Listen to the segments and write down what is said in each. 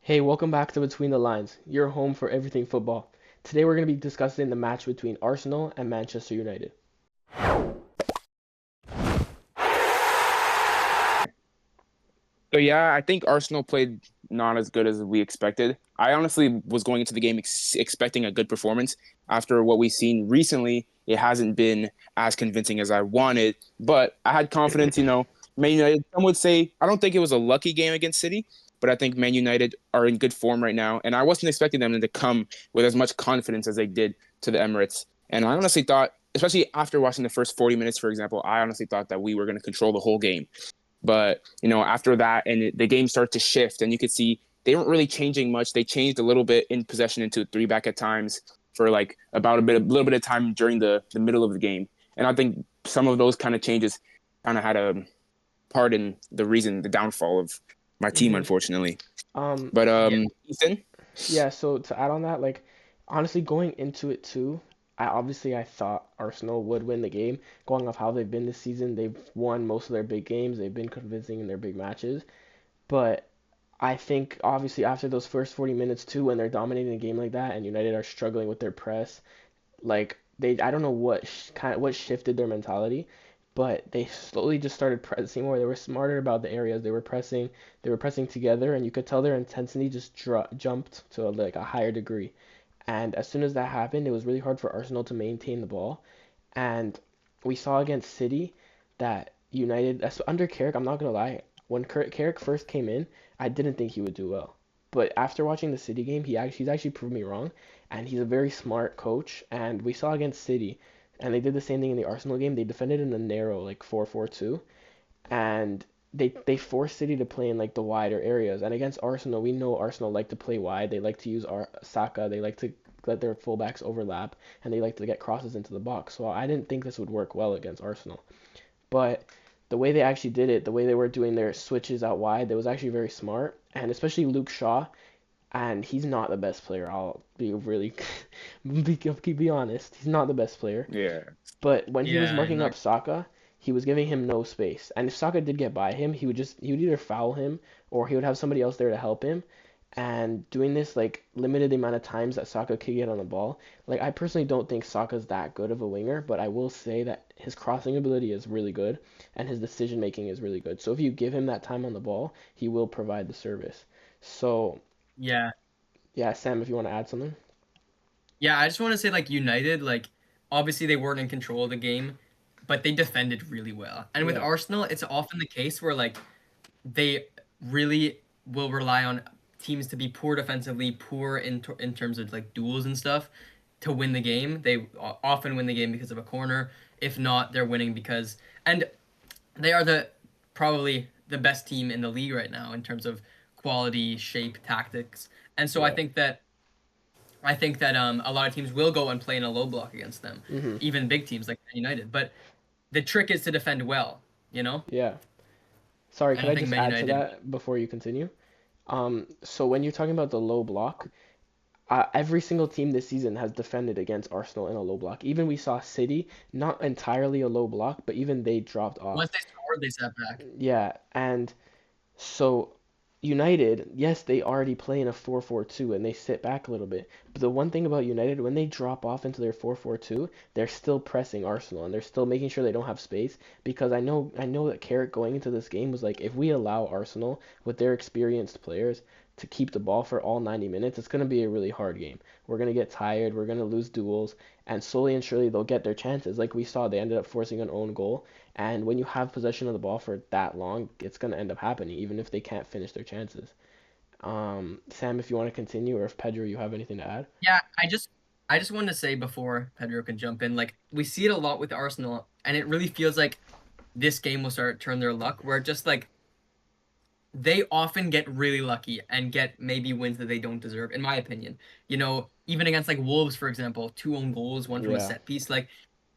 Hey, welcome back to Between the Lines, your home for everything football. Today we're going to be discussing the match between Arsenal and Manchester United. So yeah, I think Arsenal played not as good as we expected. I honestly was going into the game expecting a good performance. After what we've seen recently, it hasn't been as convincing as I wanted, but I had confidence, Man United, some would say, I don't think it was a lucky game against City, but I think Man United are in good form right now, and I wasn't expecting them to come with as much confidence as they did to the Emirates. And I honestly thought, especially after watching the first 40 minutes, for example, I honestly thought that we were going to control the whole game. But after that, the game started to shift, and you could see they weren't really changing much. They changed a little bit in possession into a three back at times for like about a little bit of time during the middle of the game. And I think some of those kind of changes kind of had a part in the downfall of my team, hmm unfortunately. Um, But Yeah, Ethan, yeah, so to add on that, honestly going into it too, I thought Arsenal would win the game. Going off how they've been this season, they've won most of their big games. They've been convincing in their big matches. But I think obviously after those first 40 minutes too, when they're dominating a game like that and United are struggling with their press, I don't know what shifted their mentality, but they slowly just started pressing more. They were smarter about the areas they were pressing together, and you could tell their intensity just jumped to like a higher degree. And as soon as that happened, it was really hard for Arsenal to maintain the ball. And we saw against City that United, under Carrick, I'm not gonna lie, when Carrick first came in, I didn't think he would do well. But after watching the City game, he's actually proved me wrong, and he's a very smart coach. And we saw against City, and they did the same thing in the Arsenal game. They defended in a narrow like 4-4-2, and they forced City to play in like the wider areas. And against Arsenal, we know Arsenal like to play wide. They like to use Saka. They like to let their fullbacks overlap, and they like to get crosses into the box. So I didn't think this would work well against Arsenal. But the way they actually did it, the way they were doing their switches out wide, that was actually very smart. And especially Luke Shaw, and he's not the best player. I'll be really be honest. He's not the best player. yeah, But when he was yeah, marking not up Saka, he was giving him no space. And if Saka did get by him, he would either foul him or he would have somebody else there to help him. And doing this like limited the amount of times that Saka could get on the ball. Like I personally don't think Saka's that good of a winger, but I will say that his crossing ability is really good and his decision making is really good. So if you give him that time on the ball, he will provide the service. So yeah, yeah, Sam, if you want to add something. yeah. I just want to say, like United, like obviously they weren't in control of the game, but they defended really well. And with Yeah. Arsenal, it's often the case where like they really will rely on teams to be poor defensively, poor in terms of like duels and stuff to win the game. They often win the game because of a corner. If not, they're winning because and they are the probably the best team in the league right now in terms of quality, shape, tactics. And so Yeah. I think that a lot of teams will go and play in a low block against them, Mhm. even big teams like Man United. But the trick is to defend well, you know. Yeah. Sorry, And could I I think just Man add to United. that before you continue? So when you're talking about the low block, every single team this season has defended against Arsenal in a low block. Even we saw City, not entirely a low block, but even they dropped off. Once they scored, they sat back. Yeah, and so United, yes, they already play in a 4-4-2 and they sit back a little bit. But the one thing about United, when they drop off into their 4-4-2, they're still pressing Arsenal and they're still making sure they don't have space because I know that Carrick going into this game was like if we allow Arsenal with their experienced players to keep the ball for all 90 minutes, it's going to be a really hard game. We're going to get tired, we're going to lose duels, and slowly and surely they'll get their chances. Like we saw, they ended up forcing an own goal, and when you have possession of the ball for that long, it's going to end up happening, even if they can't finish their chances. Sam, if you want to continue, or if Pedro, you have anything to add? Yeah, I just wanted to say before Pedro can jump in, like we see it a lot with Arsenal, and it really feels like this game will start to turn their luck, where just like they often get really lucky and get maybe wins that they don't deserve, in my opinion. You know, even against like Wolves, for example, two own goals, one from a Yeah, set piece. Like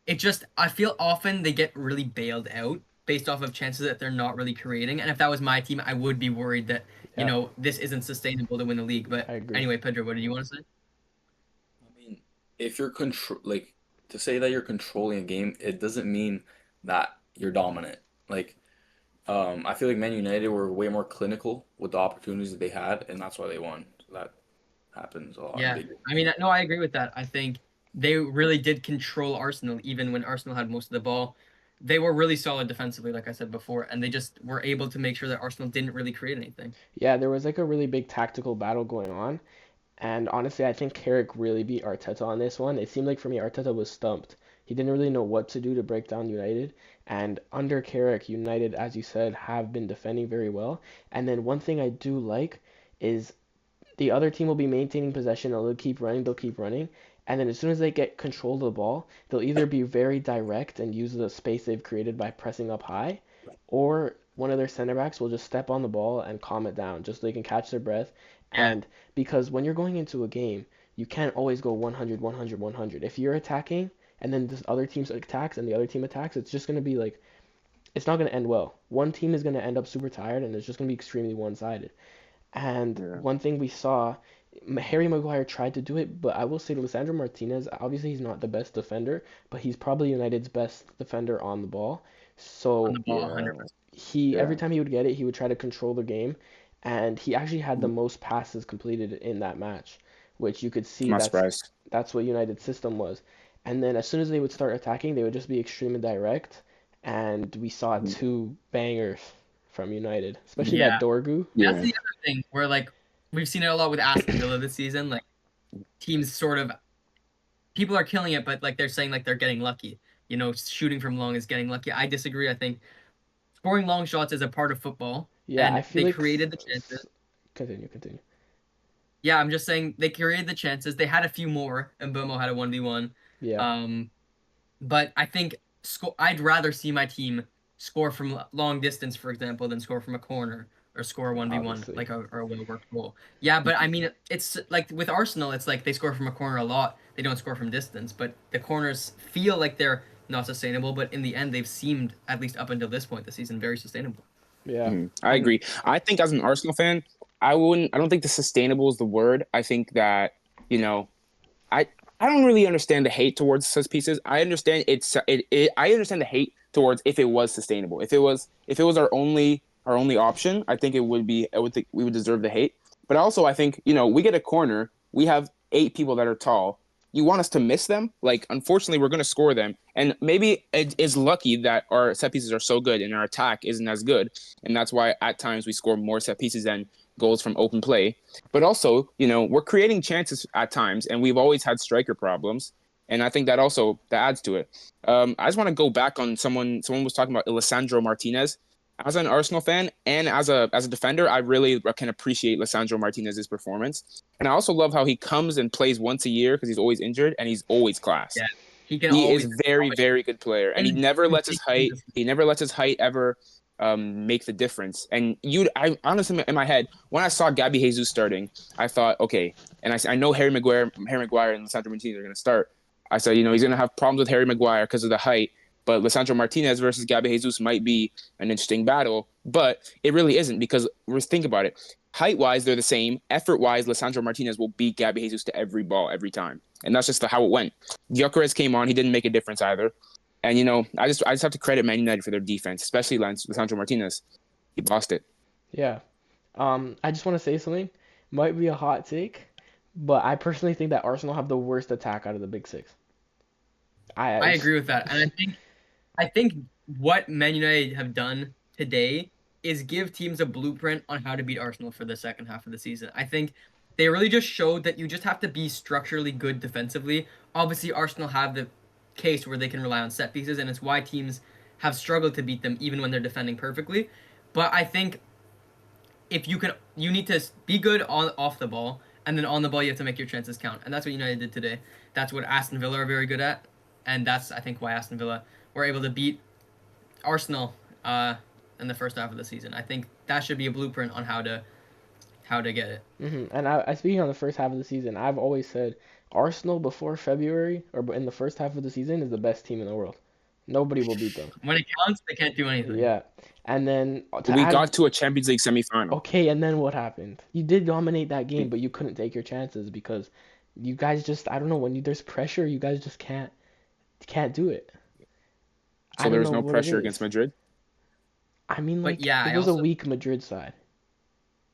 it just, I feel often they get really bailed out based off of chances that they're not really creating. And if that was my team, I would be worried that, yeah, this isn't sustainable to win the league. But I agree. anyway, Pedro, what did you want to say? I mean, if you're to say that you're controlling a game, it doesn't mean that you're dominant. Like I feel like Man United were way more clinical with the opportunities that they had, and that's why they won. So that happens a lot in Yeah, big games. I mean, no, I agree with that. I think they really did control Arsenal, even when Arsenal had most of the ball. They were really solid defensively, like I said before, and they just were able to make sure that Arsenal didn't really create anything Yeah, there was like a really big tactical battle going on. And honestly, I think Carrick really beat Arteta on this one. It seemed like for me, Arteta was stumped. He didn't really know what to do to break down United. And under Carrick, United, as you said, have been defending very well. And then one thing I do like is the other team will be maintaining possession. They'll keep running. They'll keep running. And then as soon as they get control of the ball, they'll either be very direct and use the space they've created by pressing up high, or one of their center backs will just step on the ball and calm it down just so they can catch their breath. Yeah, And because when you're going into a game, you can't always go 100, 100, 100. If you're attacking and then this other team attacks and the other team attacks, it's just going to be like, it's not going to end well. One team is going to end up super tired and it's just going to be extremely one-sided. And Yeah. one thing we saw, Harry Maguire tried to do it, but I will say Lisandro Martinez, obviously he's not the best defender, but he's probably United's best defender on the ball. on the So ball, Yeah. 100%. he every Yeah. time he would get it, he would try to control the game, and he actually had the most passes completed in that match, which you could I'm see not that's surprised. that's what United's system was. And then as soon as they would start attacking, they would just be extremely direct, and we saw Mhm. two bangers from United, especially that Yeah, Dorgu. that's Yeah. the other thing where like we've seen it a lot with Aston Villa this season. Like teams sort of people are killing it, but like they're saying like they're getting lucky. You know, shooting from long is getting lucky. I disagree. I think scoring long shots is a part of football, Yeah, I and feel they like created the chances. continue. Yeah, I'm just saying they created the chances. They had a few more, and Bomo had a 1v1. Yeah, Um, but I think I'd rather see my team score from long distance, for example, than score from a corner or score a 1v1 obviously. like or a well worked goal. Yeah, but I mean, it's like with Arsenal, it's like they score from a corner a lot. They don't score from distance, but the corners feel like they're not sustainable. But in the end, they've seemed, at least up until this point, the season very sustainable. Yeah, Mhm. I and agree. I think as an Arsenal fan, I don't think the sustainable is the word. I think that, you know, I I don't really understand the hate towards such pieces. I understand I understand the hate towards if it was sustainable. If it was our only option, I think it would be I would think we would deserve the hate. But also I think, we get a corner, we have 8 people that are tall. You want us to miss them? Like unfortunately we're gonna score them. And maybe it is lucky that our set pieces are so good and our attack isn't as good. And that's why at times we score more set pieces than goals from open play. But also, we're creating chances at times, and we've always had striker problems. And I think that adds to it. I just want to go back on someone. Someone was talking about Alessandro Martinez. As an Arsenal fan and as a defender, I really can appreciate Alessandro Martinez's performance. And I also love how he comes and plays once a year because he's always injured and he's always class. Yeah, he can He is always very, always very good player, and and he he never do lets his big things. height. He never lets his height ever make the difference. And I honestly, in my head, when I saw Gabby Jesus starting, I thought, okay, and I know Harry Maguire, and Lisandro Martinez are going to start. I said, he's going to have problems with Harry Maguire because of the height. But Lisandro Martinez versus Gabby Jesus might be an interesting battle, but it really isn't because think about it. Height-wise, they're the same. Effort-wise, Lisandro Martinez will beat Gabby Jesus to every ball every time, and that's just how it went. Gyökeres came on; he didn't make a difference either. And I just have to credit Man United for their defense, especially Lisandro Martinez. He lost it. yeah. I just want to say something. Might be a hot take, but I personally think that Arsenal have the worst attack out of the big six. I I agree with that, and I think what Man United have done today is give teams a blueprint on how to beat Arsenal for the second half of the season. I think they really just showed that you just have to be structurally good defensively. Obviously, Arsenal have the case where they can rely on set pieces, and it's why teams have struggled to beat them even when they're defending perfectly. But I think if you need to be good on off the ball, and then on the ball you have to make your chances count, and that's what United did today. That's what Aston Villa are very good at, and that's I think why Aston Villa were able to beat Arsenal in the first half of the season. I think that should be a blueprint on how to get it. And I speaking on the first half of the season, I've always said Arsenal before February or in the first half of the season is the best team in the world. Nobody will beat them. When it counts, they can't do anything. Yeah, and then to We add, got to a Champions League semifinal. okay, and then what happened? You did dominate that game, but you couldn't take your chances because you guys just I don't know there's pressure, you guys just can't do it. I So there don't was know no what it pressure against is. Madrid. I mean, But like, yeah, it I was a also weak Madrid side.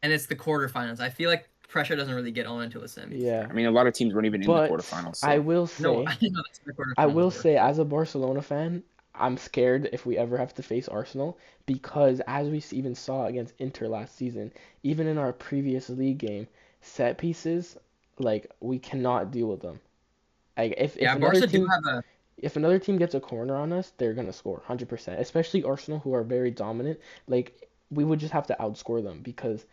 and it's the quarterfinals. I feel like pressure doesn't really get on until the semis. Yeah. I mean, a lot of teams weren't even in the But quarterfinals. I So will No, say, I know that's the I will quarterfinals were. say, as a Barcelona fan, I'm scared if we ever have to face Arsenal because, as we even saw against Inter last season, even in our previous league game, set pieces, like, we cannot deal with them. Like, Yeah, Barca do have a if another team gets a corner on us, they're gonna score 100%. Especially Arsenal, who are very dominant. Like, we would just have to outscore them because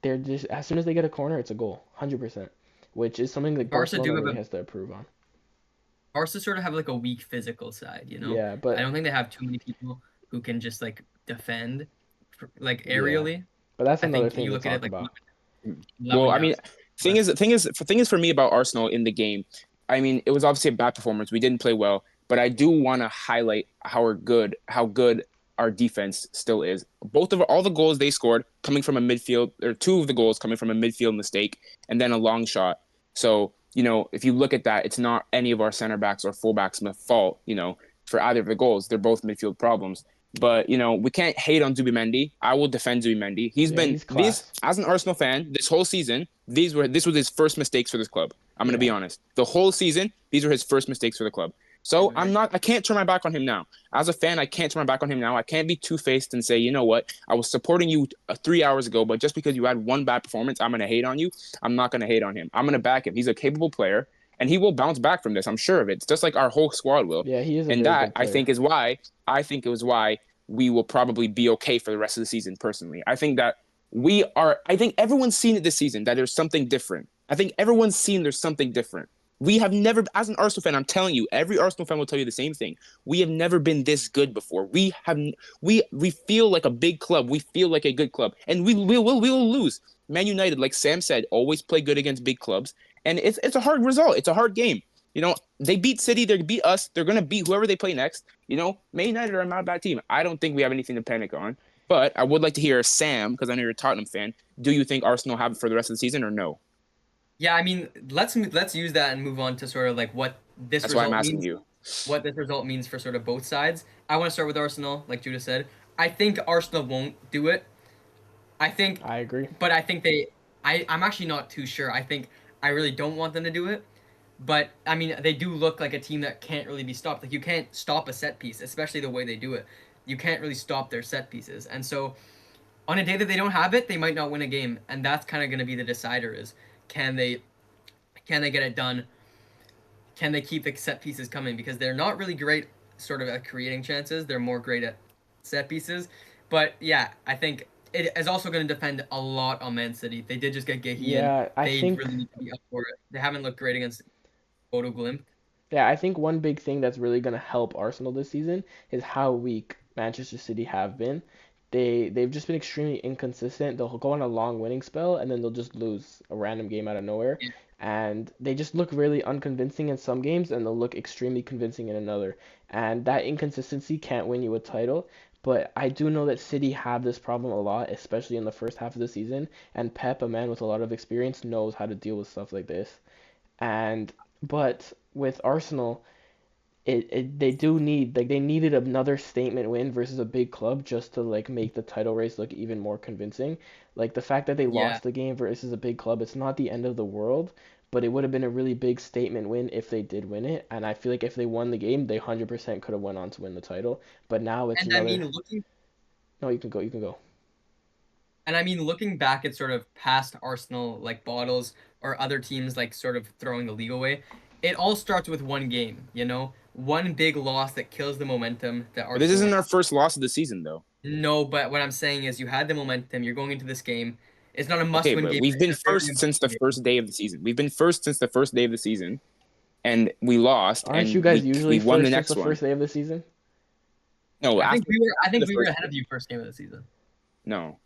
they're just as soon as they get a corner, it's a goal, 100%, which is something that Barca do Barcelona have really a has to improve on. Barca sort of have like a weak physical side, you know? Yeah, I but don't think they have too many people who can just like defend like yeah, aerially. but that's I another think thing you to look at it talk like about. well, I mean, Lewandowski. thing is, thing is for me about Arsenal in the game. I mean, it was obviously a bad performance. We didn't play well, but I do want to highlight how good our defense still is. Both of all the goals they scored coming from a midfield, or two of the goals coming from a midfield mistake, and then a long shot. So if you look at that, it's not any of our center backs or fullbacks' fault. For either of the goals, they're both midfield problems. But we can't hate on Zubimendi. I will defend Zubimendi. He's Yeah, been he's these class. as an Arsenal fan this whole season. This was his first mistakes for this club. I'm gonna be Yeah, honest. The whole season, these were his first mistakes for the club. So Agree. I can't turn my back on him now. As a fan, I can't turn my back on him now. I can't be two-faced and say, you know what, I was supporting you 3 hours ago, but just because you had one bad performance, I'm gonna hate on you. I'm not gonna hate on him. I'm gonna back him. He's a capable player, and he will bounce back from this. I'm sure of it. It's just like our whole squad will. yeah, he is a And very that good player. I think it was why we will probably be okay for the rest of the season. Personally, I think everyone's seen it this season that there's something different. I think everyone's seen there's something different. We have never, as an Arsenal fan, I'm telling you, every Arsenal fan will tell you the same thing. We have never been this good before. We feel like a big club. We feel like a good club, and we will lose. Man United, like Sam said, always play good against big clubs, and it's a hard result. It's a hard game. They beat City, they beat us. They're gonna beat whoever they play next. Man United are not a bad team. I don't think we have anything to panic on. But I would like to hear Sam, because I know you're a Tottenham fan. Do you think Arsenal have it for the rest of the season or no? Yeah, I mean, let's use that and move on to sort of like what this That's why I'm result asking means. you. What this result means for sort of both sides. I want to start with Arsenal, like Judah said. I think Arsenal won't do it. I think, I agree. but I think they. I'm actually not too sure. I really don't want them to do it. But I mean, they do look like a team that can't really be stopped. Like you can't stop a set piece, especially the way they do it. You can't really stop their set pieces, and so on a day that they don't have it, they might not win a game, and that's kind of going to be the decider: is can they can they get it done? Can they keep the set pieces coming? Because they're not really great, sort of at creating chances. They're more great at set pieces. But yeah, I think it is also going to depend a lot on Man City. They did just get Gehi in. Yeah, I They think really need to be up for it. They haven't looked great against Bodo Glimt. Yeah, I think one big thing that's really going to help Arsenal this season is how weak Manchester City have been. They've just been extremely inconsistent. They'll go on a long winning spell and then they'll just lose a random game out of nowhere. Yeah. And they just look really unconvincing in some games and they'll look extremely convincing in another. And that inconsistency can't win you a title. But I do know that City have this problem a lot, especially in the first half of the season. And Pep, a man with a lot of experience, knows how to deal with stuff like this. And but with Arsenal, they do need like they needed another statement win versus a big club just to like make the title race look even more convincing. Like the fact that they Yeah. lost the game versus a big club, it's not the end of the world, but it would have been a really big statement win if they did win it. And I feel like if they won the game, they 100% could have went on to win the title. But now it's And I another. mean, looking No, you can go. You can go. And I mean, looking back at sort of past Arsenal like bottles or other teams like sort of throwing the league away, it all starts with one game, you know? One big loss that kills the momentum that But this Arsenal isn't our had. first loss of the season, though. No, but what I'm saying is you had the momentum, you're going into this game. It's not a Okay, must-win but game, we've but it's been a very first since the important game. first day of the season. We've been first since the first day of the season, and we lost, Aren't you and guys we usually won the first since the next one. first day of the season? No, I after think the we were first ahead day. of you first game of the season. No.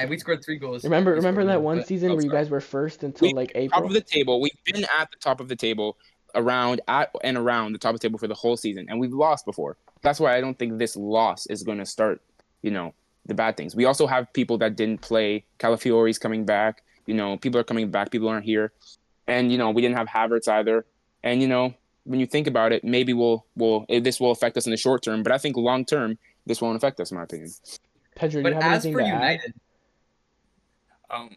We scored 3 goals. Remember You scored remember that one, one but season Oh, where you sorry. guys were first until We've like been top of April? the table. We've been at the top of the table, around the top of the table for the whole season, and we've lost before. That's why I don't think this loss is going to start, the bad things. We also have people that didn't play. Calafiori's coming back. People are coming back. People aren't here, and we didn't have Havertz either. And when you think about it, maybe this will affect us in the short term, but I think long term this won't affect us, in my opinion. Pedro, do you But have as anything for to add? United,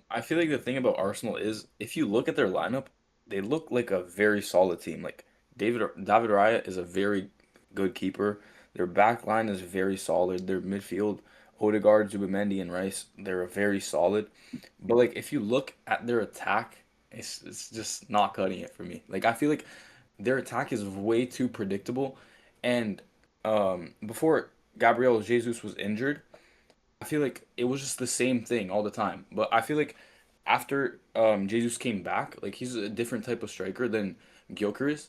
I feel like the thing about Arsenal is if you look at their lineup, they look like a very solid team. Like David Raya is a very good keeper. Their back line is very solid. Their midfield, Odegaard, Zubimendi, and Rice, they're very solid. But like if you look at their attack, it's just not cutting it for me. Like I feel like their attack is way too predictable. And before Gabriel Jesus was injured, I feel like it was just the same thing all the time. But I feel like after Jesus came back, like he's a different type of striker than Gyökeres,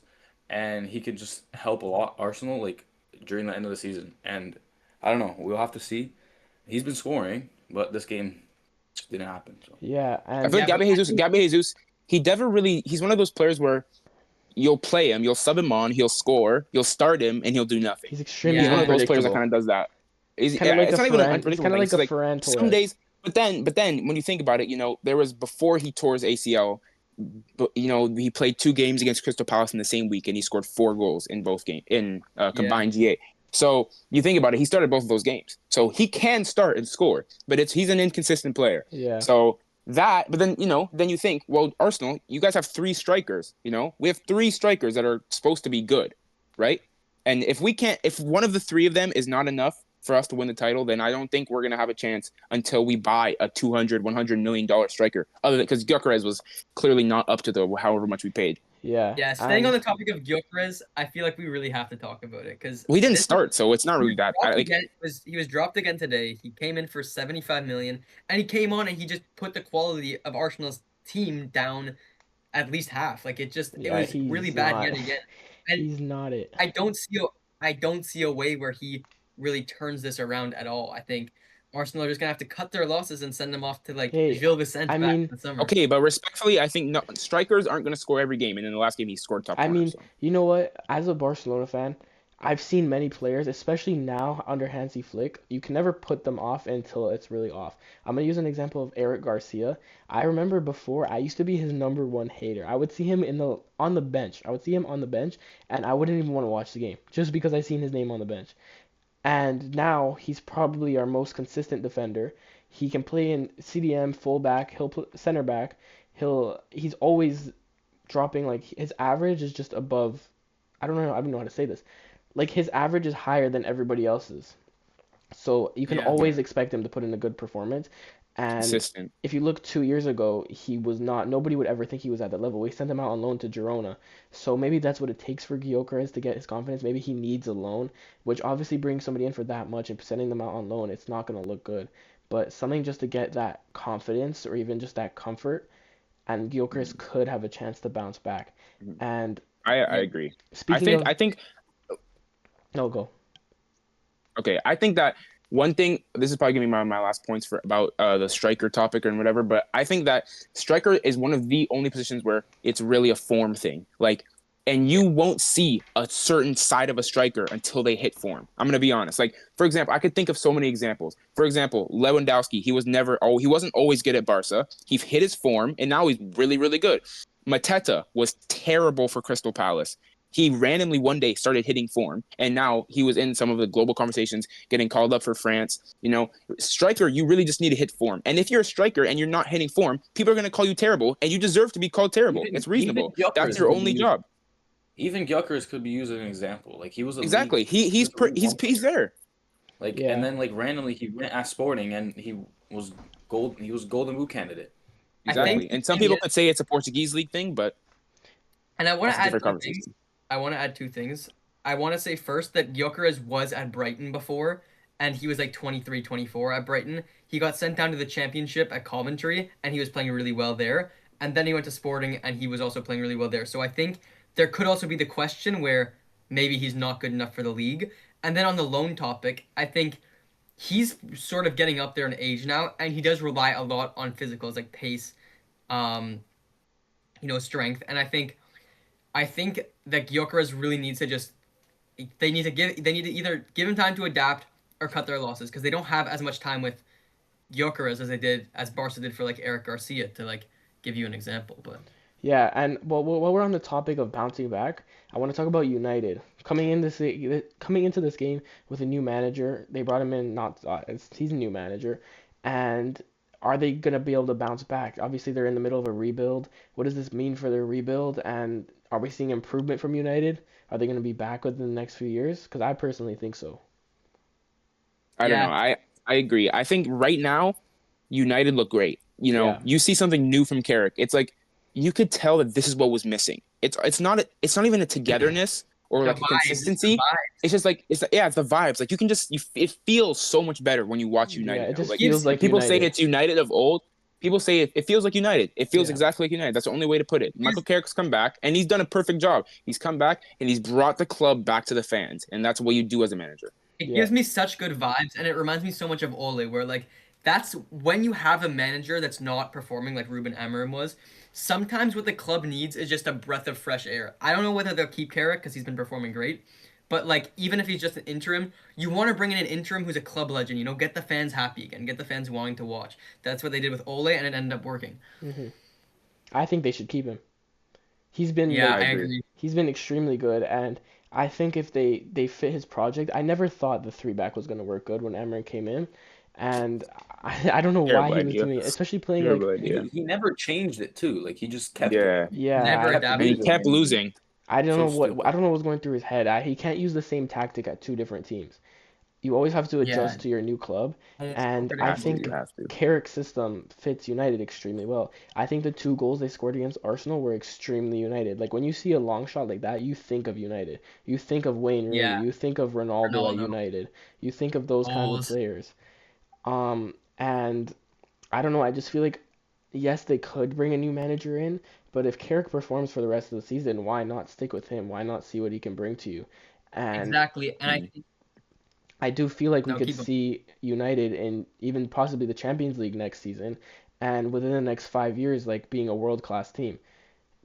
and he could just help a lot Arsenal like during the end of the season. And I don't know, we'll have to see. He's been scoring, but this game just didn't happen. So Yeah, I feel and like yeah, but I think Gabby Jesus, he never really. He's one of those players where you'll play him, you'll sub him on, he'll score, you'll start him, and he'll do nothing. he's extremely He's one yeah, of those players that unpredictable. kind of does that. He's kind of like It's a not even an Ferran. He's unpredictable kind of thing. like It's a like Ferran some Torres. days, but then when you think about it, there was before he tore his ACL, but he played 2 games against Crystal Palace in the same week, and he scored 4 goals in both games in yeah, combined GA. So you think about it, he started both of those games, so he can start and score, but he's an inconsistent player. Yeah, So but then you think, well, Arsenal, you guys have 3 strikers. We have 3 strikers that are supposed to be good, right? And if one of the 3 of them is not enough for us to win the title, then I don't think we're gonna have a chance until we buy a 200, $100 million striker. Other than because Gyökeres was clearly not up to the however much we paid. yeah, yeah. Staying on and the topic of Gyökeres, I feel like we really have to talk about it because Well, he didn't this is start, so it's not he really was that. dropped again. He was dropped again today. He came in for 75 million, and he came on and he just put the quality of Arsenal's team down at least half. Like it yeah, was really he's bad not. yet again. And He's not it. I don't see a, I don't see a way where he really turns this around at all. I think Arsenal are just gonna have to cut their losses and send them off to like Hey, Gilles I Vicente back mean, in the summer. Okay, but respectfully, I think no, strikers aren't going to score every game, and in the last game he scored top I corner. mean, So you know what? As a Barcelona fan, I've seen many players, especially now under Hansi Flick, you can never put them off until it's really off. I'm gonna use an example of Eric Garcia. I remember before I used to be his number one hater. I would see him on the bench. I would see him on the bench, and I wouldn't even want to watch the game just because I seen his name on the bench. And now he's probably our most consistent defender. He can play in CDM, fullback, he'll play center back. He's always dropping like his average is just above. I don't know how to say this. Like his average is higher than everybody else's. So you can Yeah. always expect him to put in a good performance. And consistent. if you look 2 years ago, he was not. Nobody would ever think he was at that level. We sent him out on loan to Girona. So maybe that's what it takes for Gyökeres to get his confidence. Maybe he needs a loan, which obviously bringing somebody in for that much and sending them out on loan, it's not going to look good. But something just to get that confidence or even just that comfort, and Gyökeres could have a chance to bounce back. Mhm. And I Yeah. agree. speaking of, I think no, go. Okay, I think that one thing. This is probably gonna be my last points for about the striker topic and whatever. But I think that striker is one of the only positions where it's really a form thing. Like, and you won't see a certain side of a striker until they hit form. I'm gonna be honest. Like, for example, I could think of so many examples. For example, Lewandowski. He wasn't always good at Barca. He hit his form, and now he's really, really good. Mateta was terrible for Crystal Palace. He randomly one day started hitting form, and now he was in some of the global conversations, getting called up for France. Striker, you really just need to hit form. And if you're a striker and you're not hitting form, people are going to call you terrible, and you deserve to be called terrible. even It's even reasonable. That's Gyökeres your could be only used. job. Even Gyökeres could be used as an example. Like he was a league, Exactly. he was a League One He's player. there. Like and Yeah, then like randomly he went at Sporting and was he was Golden Boot candidate. I think Exactly. the And some thing people is, could say it's a Portuguese league thing, but and I want that's to a add different two things. conversation. I want to add two things. I want to say first that Gyökeres was at Brighton before, and he was like 23, 24 at Brighton. He got sent down to the Championship at Coventry, and he was playing really well there. And then he went to Sporting, and he was also playing really well there. So I think there could also be the question where maybe he's not good enough for the league. And then on the loan topic, I think he's sort of getting up there in age now, and he does rely a lot on physicals like pace, um, strength. And I think that Gyökeres really needs to just they need to either give him time to adapt or cut their losses because they don't have as much time with Gyökeres as Barca did for like Eric Garcia to like give you an example. But Yeah, and well, while we're on the topic of bouncing back, I want to talk about United coming into this game with a new manager. They brought him in, not he's a new manager, and are they gonna be able to bounce back? Obviously, they're in the middle of a rebuild. What does this mean for their rebuild? And are we seeing improvement from United? Are they gonna be back within the next few years? Because I personally think so. I don't know. Yeah, I agree. I think right now United look great. You know, Yeah, you see something new from Carrick. It's like you could tell that this is what was missing. It's not even a togetherness or the like a vibes, it's the consistency. vibe. It's just like it's the vibes. Like you can just it feels so much better when you watch yeah, United it now. just Like feels Gives like people say United. it's United of old. People say it feels like United. It feels Yeah, exactly like United. That's the only way to put it. Michael gives Carrick's come back and he's done a perfect job. He's come back and he's brought the club back to the fans, and that's what you do as a manager. it yeah, gives me such good vibes, and it reminds me so much of Ole, where like that's when you have a manager that's not performing like Ruben Amorim was. Sometimes what the club needs is just a breath of fresh air. I don't know whether they'll keep Carrick because he's been performing great, but like even if he's just an interim, you want to bring in an interim who's a club legend. You know, get the fans happy again, get the fans wanting to watch. That's what they did with Ole, and it ended up working. hmm I think they should keep him. He's been Yeah, like I I agree. agree. he's been extremely good, and I think if they fit his project, I never thought the three back was gonna work good when Amarin came in, and I don't know why Terrible he was idea. doing it, especially playing like Terrible And idea. he never changed it too. Like he just kept it. Yeah. yeah, Never Kept the And he adapted. music. kept And losing. I don't so know I stupid. don't know what's going through his head. He can't use the same tactic at two different teams. You always have to Yeah, adjust to your new club, almost no and You I have to. You predictability. think have to. Carrick's system fits United extremely well. I think the two goals they scored against Arsenal were extremely United. Like when you see a long shot like that, you think of United. You think of Wayne Rooney. Yeah, You think of Ronaldo at Ronaldo, United. You think of those kinds of goals. players. And I don't know. I just feel like yes, they could bring a new manager in, but if Carrick performs for the rest of the season, why not stick with him? Why not see what he can bring to you? And Exactly. And I Mhm. I do feel like we no could keep going. see United in even possibly the Champions League next season, and within the next 5 years, like being a world-class team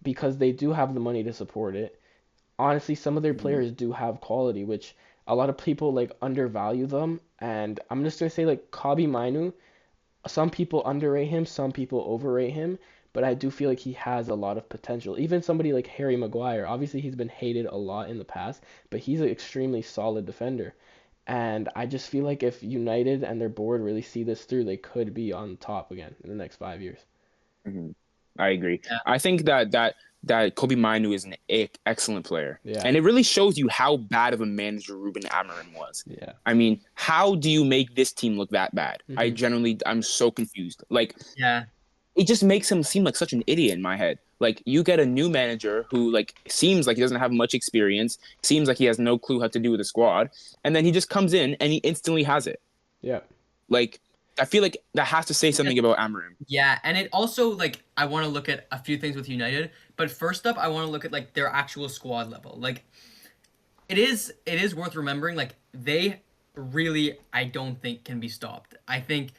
because they do have the money to support it. Honestly, some of their Mhm. players do have quality, which a lot of people like undervalue them. And I'm just gonna say like Kobe Mainu, some people underrate him, some people overrate him, but I do feel like he has a lot of potential. Even somebody like Harry Maguire, obviously he's been hated a lot in the past, but he's an extremely solid defender. And I just feel like if United and their board really see this through, they could be on top again in the next 5 years. Mhm. I agree. Yeah, I think that Kobe Mainu is an excellent player, Yeah, and it really shows you how bad of a manager Ruben Amorim was. yeah. I mean, how do you make this team look that bad? hmm I'm so confused. Like, yeah. it just makes him seem like such an idiot in my head. Like, you get a new manager who like seems like he doesn't have much experience, seems like he has no clue how to do with a squad, and then he just comes in and he instantly has it. Yeah. Like, I feel like that has to say something about Amorim. Yeah, and it also like I want to look at a few things with United, but first up I want to look at like their actual squad level. Like it is worth remembering like they really I don't think can be stopped. I think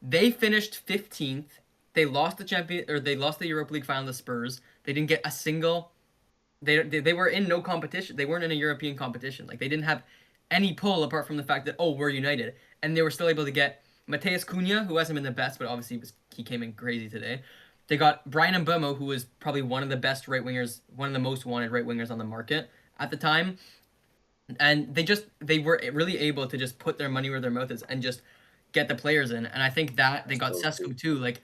they finished 15th. They lost the champion or they lost the Europa League final to Spurs. They didn't get a single they were in no competition. They weren't in a European competition. Like they didn't have any pull apart from the fact that oh we're United, and they were still able to get Mateus Cunha, who hasn't been the best, but obviously he came in crazy today. They got Brian Mbeumo, who was probably one of the best right wingers, one of the most wanted right wingers on the market at the time, and they were really able to just put their money where their mouth is and just get the players in. And I think that they got So true. Sesko too, like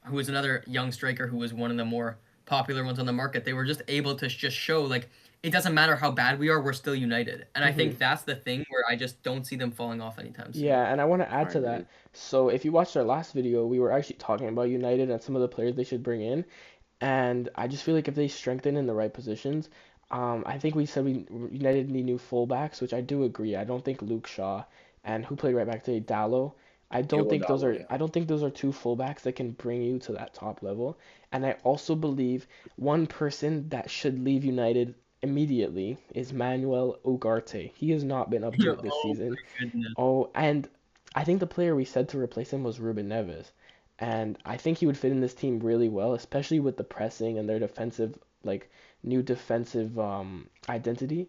who was another young striker who was one of the more popular ones on the market. They were just able to just show like it doesn't matter how bad we are, we're still united. And I hmm think that's the thing where I just don't see them falling off anytime soon. Yeah, and I want to add I to agree. that. So if you watched our last video, we were actually talking about United and some of the players they should bring in. And I just feel like if they strengthen in the right positions, I think we said we United need new fullbacks, which I do agree. I don't think Luke Shaw and who played right back today, Dallo. Diogo Dallo, yeah. I don't think those are two fullbacks that can bring you to that top level. And I also believe one person that should leave United immediately is Manuel Ugarte. He has not been up to it this Oh season. my goodness. Oh, and I think the player we said to replace him was Ruben Neves. And I think he would fit in this team really well, especially with the pressing and their defensive, like new defensive identity.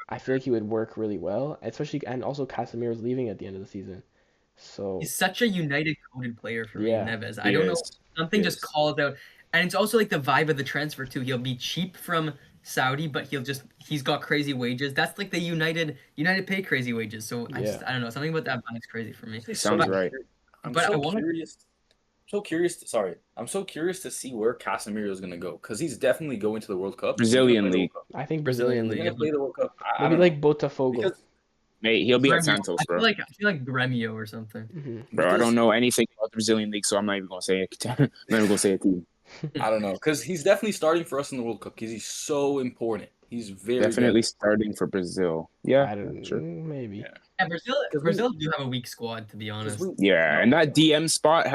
I feel like he would work really well, especially and also Casemiro's leaving at the end of the season. So He's such a United coded player for me, yeah, Neves. I He don't know. is. He Something just is. calls out. And it's also like the vibe of the transfer too. He'll be cheap from Saudi, but he's got crazy wages. That's like the United pay crazy wages. So Yeah. I don't know, something about that vibe's crazy for me. Actually, Sounds But right. I'm but I so want curious. So curious. Sorry, I'm so curious to see where Casemiro is gonna go because he's definitely going to the World Cup. He's gonna Brazilian play the league. World Cup. I think Brazilian Brazilian He's league. league. gonna play the World Cup. I Maybe don't know like Botafogo. because Mate, he'll be at Gremio. Santos, bro. I feel like Gremio or something. Hmm Bro, I because don't know anything about the Brazilian league, so I'm not even gonna say it. I'm not even gonna say it to you. I don't know because he's definitely starting for us in the World Cup because he's so important. He's very Definitely good. starting for Brazil. Yeah, I don't sure. maybe. Yeah, Yeah, because Brazil do have a weak squad, to be honest. Yeah, and that DM spot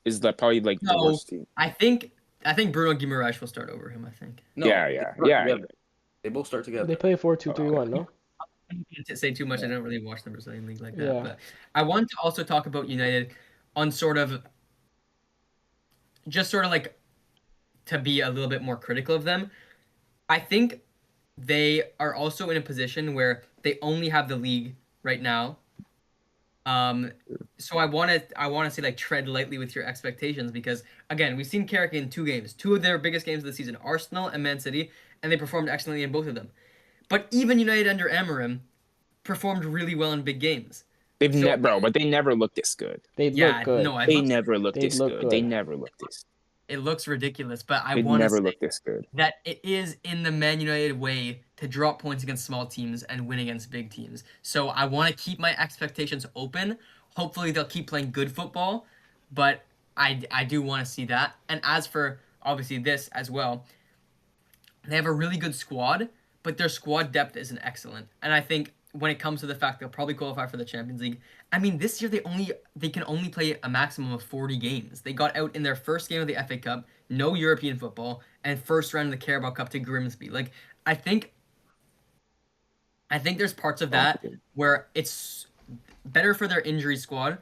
is like probably like the No, worst team. I think Bruno Guimaraes will start over him. I think. Yeah. they start Yeah. together. They both start They together. play 4-2-3-1, Okay. no? I can't say too much. I don't really watch the Brazilian league like that. Yeah. But I want to also talk about United on sort of just sort of like to be a little bit more critical of them. I think they are also in a position where they only have the league right now. So I want to say like tread lightly with your expectations because again we've seen Carrick in 2 games, 2 of their biggest games of the season, Arsenal and Man City, and they performed excellently in both of them. But even United under Amorim performed really well in big games. So But they never looked this good. They'd yeah, look good. no, They never looked They'd this look good. They good. never looked this. it looks ridiculous, but I They want to never say looked this good. that it is in the Man United way to drop points against small teams and win against big teams. So I want to keep my expectations open. Hopefully they'll keep playing good football, but I do want to see that. And as for obviously this as well, they have a really good squad, but their squad depth isn't excellent. And I think when it comes to the fact they'll probably qualify for the Champions League, I mean this year they can only play a maximum of 40 games. They got out in their first game of the FA Cup, no European football, and first round of the Carabao Cup to Grimsby. Like I think there's parts of that where it's better for their injury squad,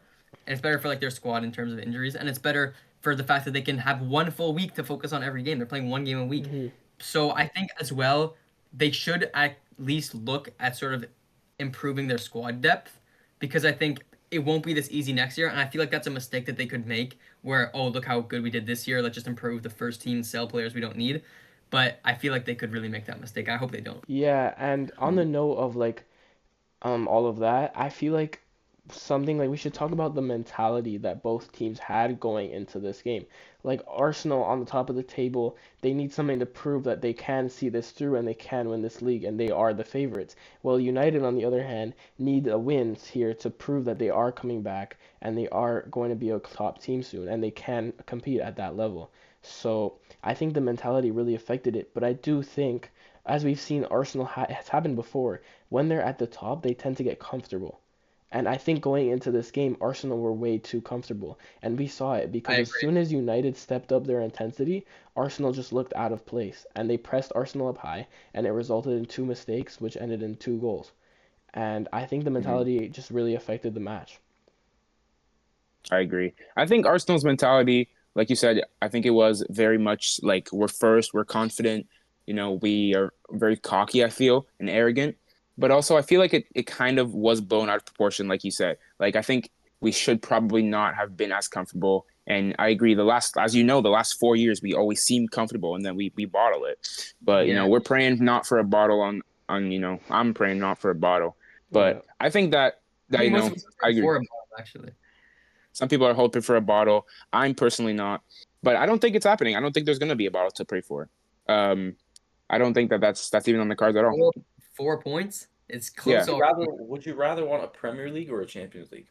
and it's better for like their squad in terms of injuries, and it's better for the fact that they can have one full week to focus on every game. They're playing one game a week. Mhm. So I think as well they should at least look at sort of improving their squad depth because I think it won't be this easy next year, and I feel like that's a mistake that they could make where oh look how good we did this year, let's just improve the first team, sell players we don't need. But I feel like they could really make that mistake. I hope they don't. Yeah, and on the note of like all of that, I feel like something like we should talk about the mentality that both teams had going into this game. Like Arsenal on the top of the table, they need something to prove that they can see this through and they can win this league and they are the favorites. Well, United on the other hand need a win here to prove that they are coming back and they are going to be a top team soon and they can compete at that level. So I think the mentality really affected it, but I do think as we've seen Arsenal has happened before, when they're at the top, they tend to get comfortable. And I think going into this game, Arsenal were way too comfortable. And we saw it I because as agree. soon as United stepped up their intensity, Arsenal just looked out of place. And they pressed Arsenal up high, and it resulted in 2 mistakes, which ended in 2 goals. And I think the mentality just really affected the match. I agree. I think Arsenal's mentality, like you said, I think it was very much like we're first, we're confident, we are very cocky, I feel, and arrogant. But also I feel like it kind of was blown out of proportion, like you said. Like I think we should probably not have been as comfortable. And I agree, the last 4 years we always seemed comfortable and then we bottle it. But Yeah. we're praying not for a bottle on I'm praying not for a bottle. Yeah. But I think that I think most of us are I agree. for a ball, actually. Some people are hoping for a bottle. I'm personally not, but I don't think it's happening. I don't think there's going to be a bottle to pray for. I don't think that's even on the cards at all. 4 points. It's Yeah. close. Would you rather want a Premier League or a Champions League?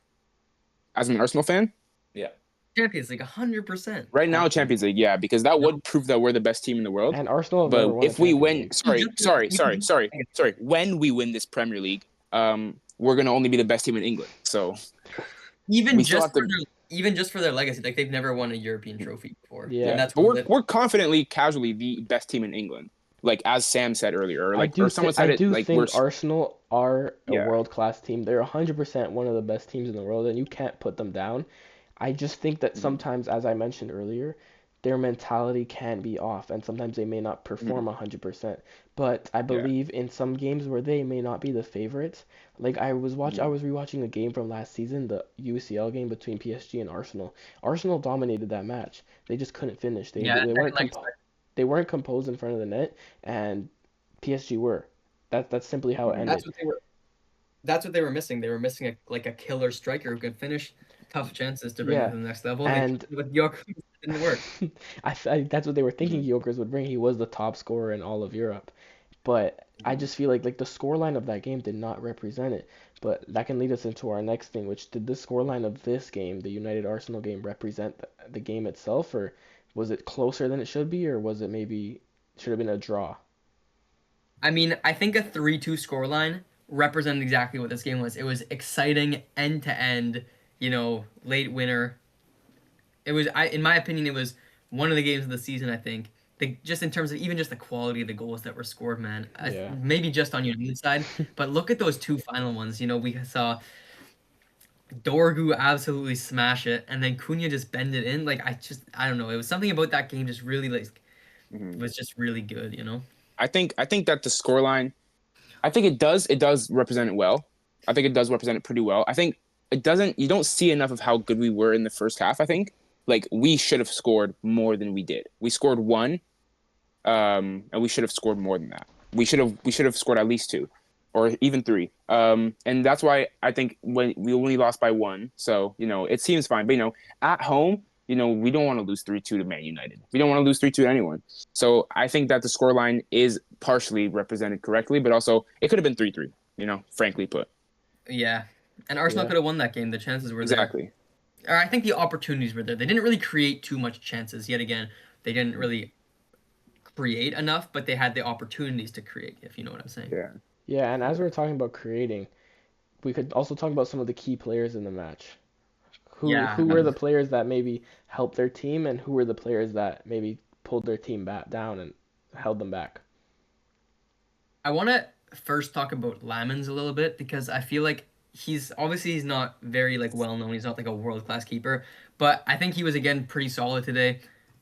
As an Arsenal fan, Yeah. Champions League, 100%. right now Champions League, yeah, because that would prove that we're the best team in the world. And Arsenal have never But won a if we Champions win, League. when we win this Premier League, we're gonna only be the best team in England. So Even we still just have for to- even just for their legacy, like they've never won a European trophy before. Yeah. And that's but we're confidently, casually the best team in England. Like as Sam said earlier, or someone said I it. do Like think Arsenal are a Yeah. world-class team. They're 100% one of the best teams in the world, and you can't put them down. I just think that sometimes, as I mentioned earlier, their mentality can be off, and sometimes they may not perform Mhm. 100%. But I Yeah. believe in some games where they may not be the favorites. Like I Mhm. was rewatching a game from last season, the UCL game between PSG and Arsenal. Arsenal dominated that match. They just couldn't finish. Yeah, second leg. They weren't composed in front of the net, and PSG were. That's simply how it Mhm. That's ended. what they were. That's what they were missing. They were missing a killer striker who could finish tough chances to bring them Yeah, to the next level. And they and tried with York, it didn't work. that's what they were thinking Mhm. Gyökeres would bring. He was the top scorer in all of Europe. But I Mhm. just feel like the scoreline of that game did not represent it. But that can lead us into our next thing, which did the scoreline of this game, the United Arsenal game, represent the game itself, or was it closer than it should be, or was it maybe should have been a draw? I mean, I think a 3-2 scoreline represented exactly what this game was. It was exciting end to end, late winner. In my opinion, it was one of the games of the season. I think just in terms of even just the quality of the goals that were scored, man. Yeah. Maybe just on United's side, but look at those two final ones. We saw Dorgu absolutely smash it, and then Cunha just bend it in. Like I don't know. It was something about that game just really like Mhm. was just really good. I think that the scoreline, I think it does represent it well. I think it does represent it pretty well. I think it doesn't. You don't see enough of how good we were in the first half. I think like we should have scored more than we did. We scored one, and we should have scored more than that. We should have scored at least two, or even three. And that's why I think when we only lost by one, so it seems fine. But at home, we don't want to lose 3-2 to Man United. We don't want to lose 3-2 to anyone. So I think that the scoreline is partially represented correctly, but also it could have been 3-3. Frankly put. Yeah, and Arsenal Yeah. could have won that game. The chances were there. Exactly. Or I think the opportunities were there. They didn't really create too much chances. Yet again, they didn't really create enough, but they had the opportunities to create, if you know what I'm saying. Yeah. Yeah, and as we're talking about creating, we could also talk about some of the key players in the match. Who Yeah, were the players that maybe helped their team, and who were the players that maybe pulled their team back down and held them back? I want to first talk about Lamens a little bit because I feel like he's not very like well known. He's not like a world class keeper, but I think he was again pretty solid today.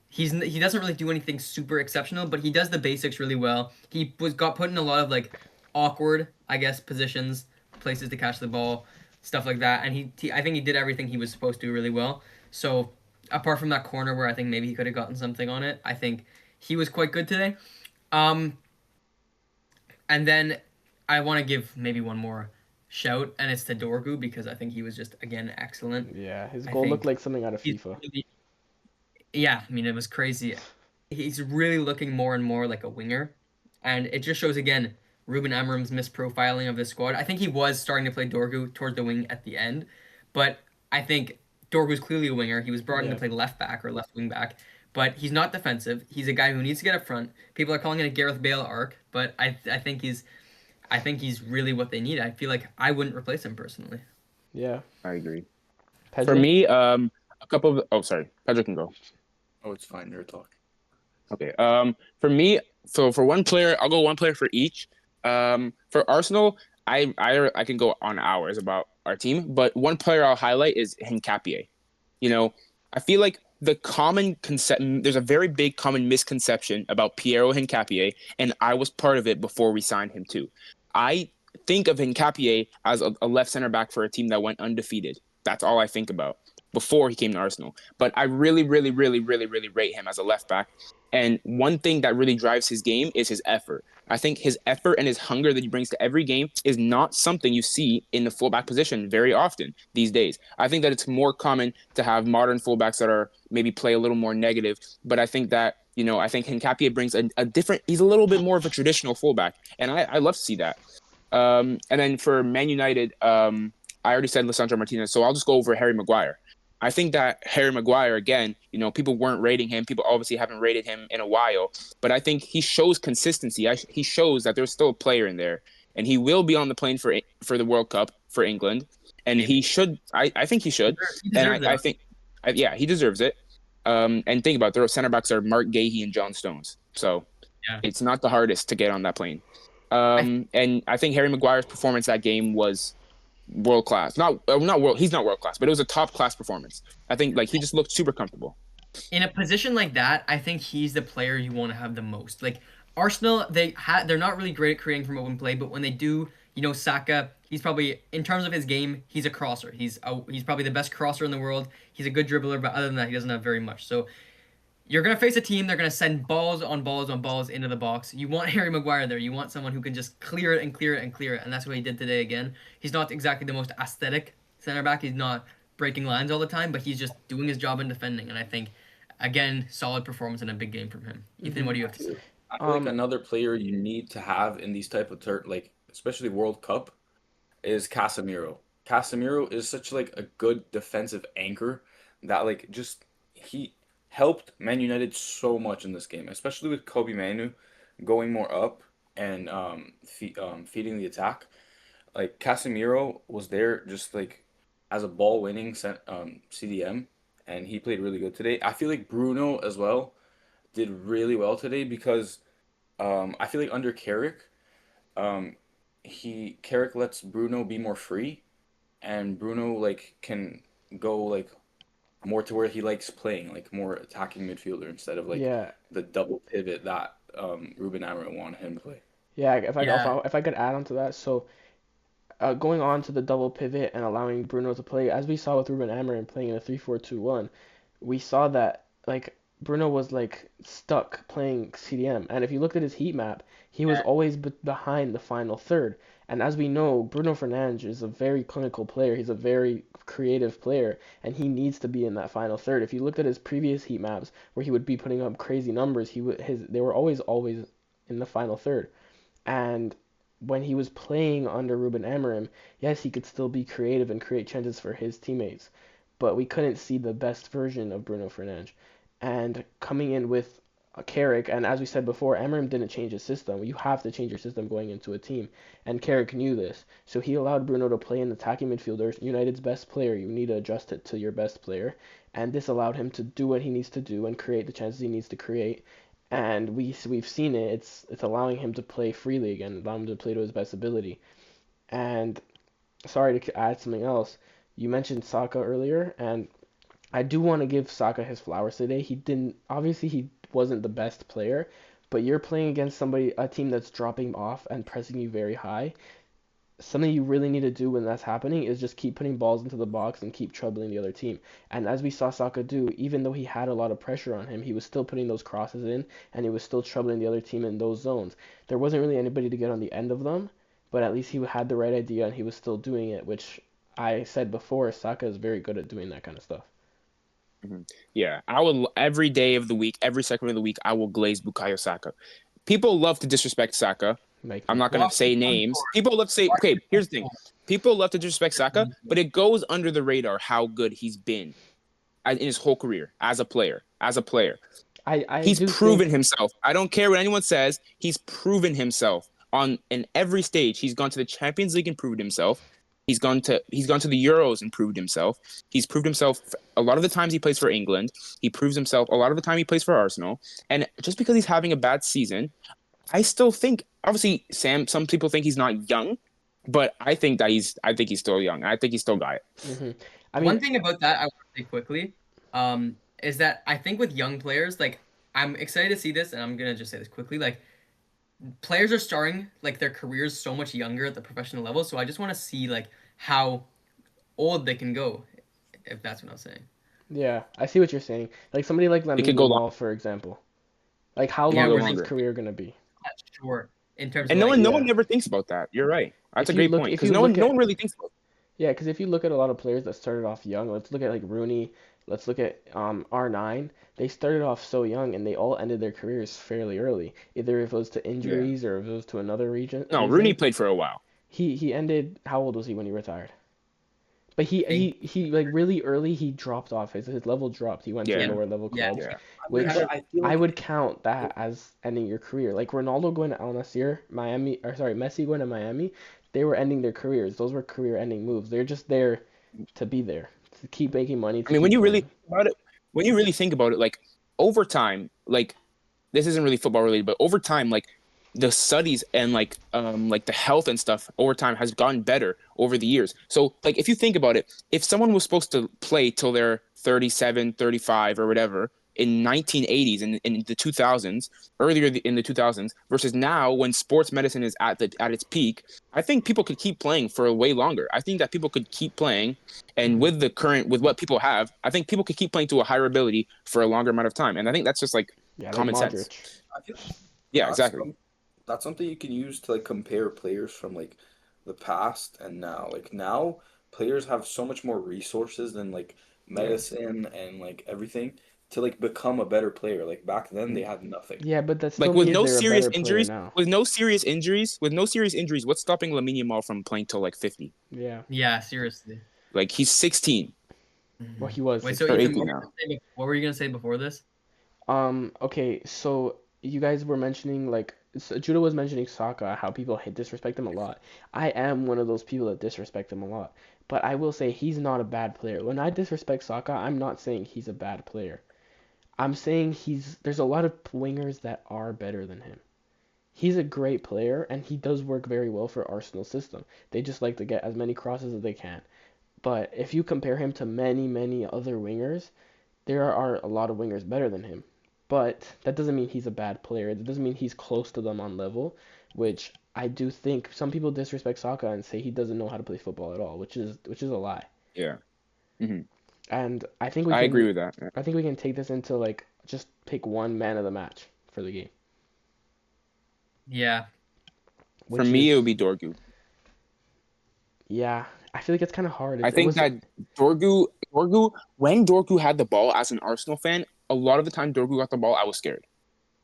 He doesn't really do anything super exceptional, but he does the basics really well. Got put in a lot of like awkward, I guess, positions, places to catch the ball, stuff like that, and I think he did everything he was supposed to really well. So apart from that corner where I think maybe he could have gotten something on it, I think he was quite good today. Um, and then I want to give maybe one more shout, and it's to Dorgu because I think he was just again excellent. Yeah, his I goal looked think like something out of he's FIFA. really, yeah, I mean it was crazy. He's really looking more and more like a winger, and it just shows again Ruben Amorim's misprofiling of this squad. I think he was starting to play Dorgu towards the wing at the end, but I think Dorgu's clearly a winger. He was brought in to Yeah. play left back or left wing back, but he's not defensive. He's a guy who needs to get up front. People are calling it a Gareth Bale arc, but I think he's really what they need. I feel like I wouldn't replace him personally. Yeah. I agree. For Pedro? me, a couple of. Oh, sorry. Pedro can go. Oh, it's fine. Your talk. Okay. For me, so for one player, I'll go one player for each. For Arsenal, I can go on hours about our team, but one player I'll highlight is Hincapié. I feel like there's a very big common misconception about Piero Hincapié, and I was part of it before we signed him too. I think of Hincapié as a left center back for a team that went undefeated. That's all I think about before he came to Arsenal. But I really, really, really, really, really rate him as a left back. And one thing that really drives his game is his effort. I think his effort and his hunger that he brings to every game is not something you see in the fullback position very often these days. I think that it's more common to have modern fullbacks that are maybe play a little more negative. But I think that, I think Hincapié brings a different, he's a little bit more of a traditional fullback. And I love to see that. And then for Man United, I already said Lisandro Martinez, so I'll just go over Harry Maguire. I think that Harry Maguire, again, people weren't rating him. People obviously haven't rated him in a while. But I think he shows consistency. He shows that there's still a player in there. And he will be on the plane for the World Cup for England. And he should. I think he should. He And deserves I it. think, yeah, he deserves it. And think about it, their center backs are Mark Gahey and John Stones. So Yeah. it's not the hardest to get on that plane. I, And I think Harry Maguire's performance that game was world class. Not world. He's not world class, but it was a top class performance. I think like he just looked super comfortable. In a position like that, I think he's the player you want to have the most. Like Arsenal, they're not really great at creating from open play, but when they do, Saka, he's probably in terms of his game, he's a crosser. He's probably the best crosser in the world. He's a good dribbler, but other than that, he doesn't have very much. So you're gonna face a team. They're gonna send balls on balls on balls into the box. You want Harry Maguire there. You want someone who can just clear it and clear it and clear it, and that's what he did today again. He's not exactly the most aesthetic center back. He's not breaking lines all the time, but he's just doing his job in defending. And I think, again, solid performance in a big game from him. Ethan, what do you have to say? I feel like another player you need to have in these type of like especially World Cup is Casemiro. Casemiro is such like a good defensive anchor that like just he helped Man United so much in this game, especially with Kobe Manu going more up and feeding the attack. Like Casemiro was there just like as a ball winning CDM, and he played really good today. I feel like Bruno as well did really well today because I feel like under Carrick, um, Carrick lets Bruno be more free, and Bruno like can go like more to where he likes playing, like more attacking midfielder instead of like Yeah, the double pivot that Ruben Amorim wanted him to play. yeah. If I Yeah, if I could add on to that, so going on to the double pivot and allowing Bruno to play, as we saw with Ruben Amorim playing in a 3-4-2-1, we saw that like Bruno was like stuck playing CDM, and if you looked at his heat map, he was always behind the final third. And as we know, Bruno Fernandes is a very clinical player. He's a very creative player, and he needs to be in that final third. If you looked at his previous heat maps, where he would be putting up crazy numbers, they were always in the final third. And when he was playing under Ruben Amorim, yes, he could still be creative and create chances for his teammates, but we couldn't see the best version of Bruno Fernandes. And coming in with a Carrick, and as we said before, Amorim didn't change his system. You have to change your system going into a team, and Carrick knew this, so he allowed Bruno to play an attacking midfielder, United's best player. You need to adjust it to your best player, and this allowed him to do what he needs to do and create the chances he needs to create, and we've seen it. It's allowing him to play freely again, allowing him to play to his best ability. And sorry to add something else. You mentioned Saka earlier, and I do want to give Saka his flowers today. He didn't obviously he wasn't the best player, but you're playing against a team that's dropping off and pressing you very high. Something you really need to do when that's happening is just keep putting balls into the box and keep troubling the other team. And as we saw Saka do, even though he had a lot of pressure on him, he was still putting those crosses in and he was still troubling the other team in those zones. There wasn't really anybody to get on the end of them, but at least he had the right idea and he was still doing it, which I said before, Saka is very good at doing that kind of stuff. Yeah, I will every day of the week, every second of the week, I will glaze Bukayo Saka. People love to disrespect Saka. I'm Mikey. not going to watch say him come names. forward. People love to say, Watch okay, him come here's the thing. forward. People love to disrespect Saka, but it goes under the radar how good he's been in his whole career as a player. I He's do proven think himself. I don't care what anyone says. He's proven himself in every stage. He's gone to the Champions League and proved himself. He's gone to the Euros and proved himself. He's proved himself a lot of the times he plays for England. He proves himself a lot of the time he plays for Arsenal. And just because he's having a bad season, I still think obviously some people think he's not young, but I think he's still young. I think he's still got it. hmm I One mean, thing about that I want to say quickly, is that I think with young players, like I'm excited to see this, and I'm gonna just say this quickly, like players are starting like their careers so much younger at the professional level, so I just want to see like how old they can go, if that's what I'm saying. yeah, I see what you're saying. Like somebody like It Lamine could go long. Yamal, for example. Like how It can Yeah, long go where is they his longer. career gonna be? not short in terms of And no like one, no one Yeah. ever thinks about that. You're right. That's a If you great look, point if because you look no at one really thinks about Yeah, because if you look at a lot of players that started off young, let's look at like Rooney, let's look at R9. They started off so young and they all ended their careers fairly early. Either if it was to it. Yeah. injuries or if it was to another No, Rooney reason. played for a while. He ended, how old was he when he retired? But I think he like really early he dropped off. His level dropped. He went to Yeah. yeah, lower level yeah, clubs, Yeah. which I feel I like would count that as ending your career. Like Ronaldo going to Al Nassr, Miami, or sorry, Messi going to Miami, they were ending their careers. Those were career-ending moves. They're just there to be there, to keep making money, I to mean, keep playing. when you really think about it, like over time, like this isn't really football related, but over time, like the studies and like the health and stuff over time has gotten better over the years. So if you think about it, if someone was supposed to play till they're 37, 35 or whatever, in 1980s and in the 2000s, in the 2000s, versus now when sports medicine is at its peak. I think people could keep playing for way longer. I think that people could keep playing, and with what people have, I think people could keep playing to a higher ability for a longer amount of time. And I think that's just like Yeah, like common sense. Modric. I feel Yeah, that's exactly. that's something you can use to like compare players from like the past and now. Like now, players have so much more resources than like Yeah. medicine and like everything to like become a better player. Like back then, they had nothing. Yeah, but that still Like with means no they're a serious better player injuries, now. what's stopping Lamine Yamal from playing till like 50? Yeah. Yeah, seriously. Like he's 16 Well, he was Wait, so or 16. Ethan, 18 now. what were you gonna say before this? Okay, so you guys were mentioning Judah was mentioning Saka, how people disrespect him a lot. I am one of those people that disrespect him a lot. But I will say he's not a bad player. When I disrespect Saka, I'm not saying he's a bad player. I'm saying there's a lot of wingers that are better than him. He's a great player and he does work very well for Arsenal's system. They just like to get as many crosses as they can. But if you compare him to many, many other wingers, there are a lot of wingers better than him. But that doesn't mean he's a bad player. It doesn't mean he's close to them on level, which I do think some people disrespect Saka and say he doesn't know how to play football at all, which is a lie. Yeah. Hmm. And I think we I agree can with that. I think we can take this into just pick one man of the match for the game, Yeah. For which me, is it would be Dorgu. yeah. I feel like it's kind of hard. I think that when Dorgu had the ball as an Arsenal fan, a lot of the time Dorgu got the ball, I was scared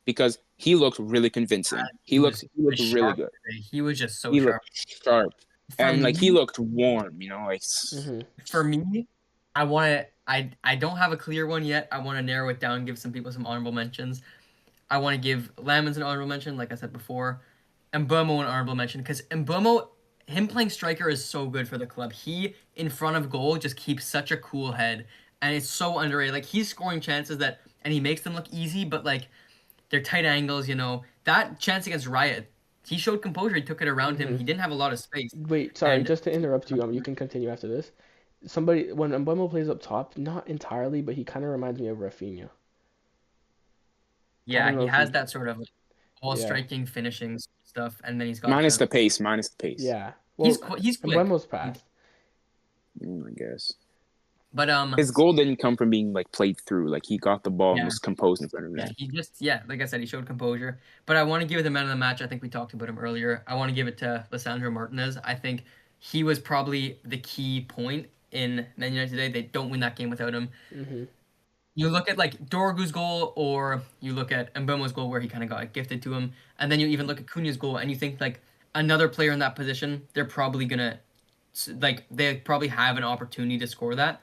because he looked really convincing. He looked really sharp good. today. He was just so He sharp. looked sharp. For And like he me, looked warm, like hmm for me, I don't have a clear one yet. I want to narrow it down, give some people some honorable mentions. I want to give Lamens an honorable mention, like I said before. Mbomo an honorable mention because Mbomo, him playing striker is so good for the club. He in front of goal just keeps such a cool head, and it's so underrated. Like he's scoring chances and he makes them look easy, but like they're tight angles. That chance against Riot, he showed composure. He took it around him. He didn't have a lot of space, Wait, sorry, and just to interrupt you. You can continue after this. When Mbeumo plays up top, not entirely, but he kind of reminds me of Rafinha. I yeah, don't know he if has you, that sort of ball yeah, striking, finishing stuff, and then he's got minus the pace, minus the pace. yeah. Well, he's quick. Mbeumo's fast. I guess But his goal didn't come from being like played through. Like he got the ball and yeah, was composed in front of yeah, him. like I said, he showed composure. But I want to give it the man of the match. I think we talked about him earlier. I want to give it to Lisandro Martinez. I think he was probably the key point in Man United today. They don't win that game without him. hmm You look at like Dorgu's goal, or you look at Mbomo's goal where he kind of got gifted to him, and then you even look at Cunha's goal, and you think like another player in that position, they're probably gonna they probably have an opportunity to score that.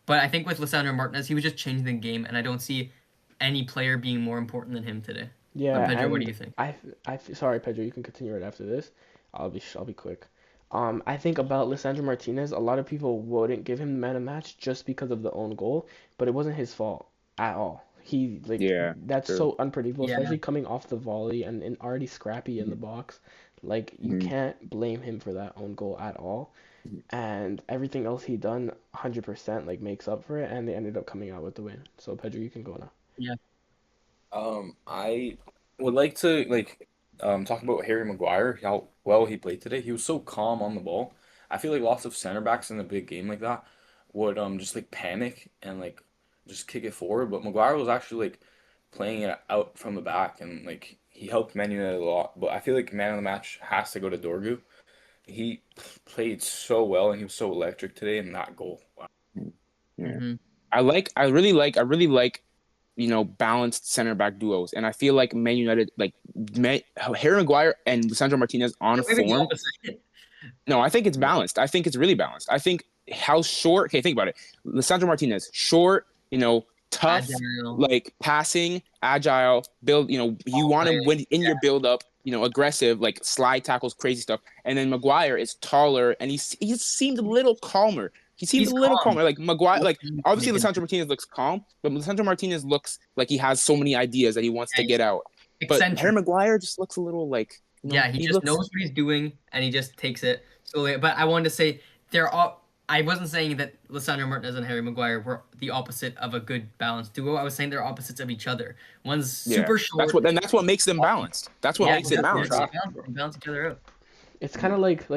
But I think with Lisandro Martinez, he was just changing the game, and I don't see any player being more important than him today. Yeah, Pedro, what do and you think? sorry, Pedro, you can continue right after this. I'll be quick. I think about Lisandro Martinez, a lot of people wouldn't give him the man of match just because of the own goal, but it wasn't his fault at all. Yeah, That's true. so unpredictable, Yeah, especially coming off the volley and already scrappy in the box. Like you Mhm. can't blame him for that own goal at all. And everything else he done 100% makes up for it, and they ended up coming out with the win. So Pedro, you can go now. yeah, I would like to talk about Harry Maguire, how well he played today. He was so calm on the ball. I feel like lots of center backs in a big game like that would just like panic and like just kick it forward. But Maguire was actually like playing it out from the back and like he helped Man United a lot. But I feel like man of the match has to go to Dorgu. He played so well and he was so electric today in that goal. Wow. Yeah. hmm I really like, balanced center back duos, and I feel like Man United, Harry Maguire and Lisandro Martinez on maybe the form. opposite. No, I think it's balanced. I think it's really balanced. I think how short. Okay, think about it. Lisandro Martinez, short, tough, Agile, like passing, agile, build. You want him when in your build up. Aggressive, like slide tackles, crazy stuff. And then Maguire is taller, and he seemed a little calmer. He seemed a he's little calm. calmer. Like Maguire, like obviously Making Lisandro Martinez looks calm, but Lisandro Martinez looks like he has so many ideas that he wants to he's get out. But Harry eccentric. Maguire just looks a little like Yeah, he he just looks. knows what he's doing and he just takes it slowly. But I wanted to say there are I wasn't saying that Lissandro Martinez and Harry Maguire were the opposite of a good balanced duo. I was saying they're opposites of each other. One's Yeah, super short. that's what makes them balanced. That's what Yeah, makes it Opposites exactly. balanced. They attract, balance, bro. they balance each other out. It's kind of like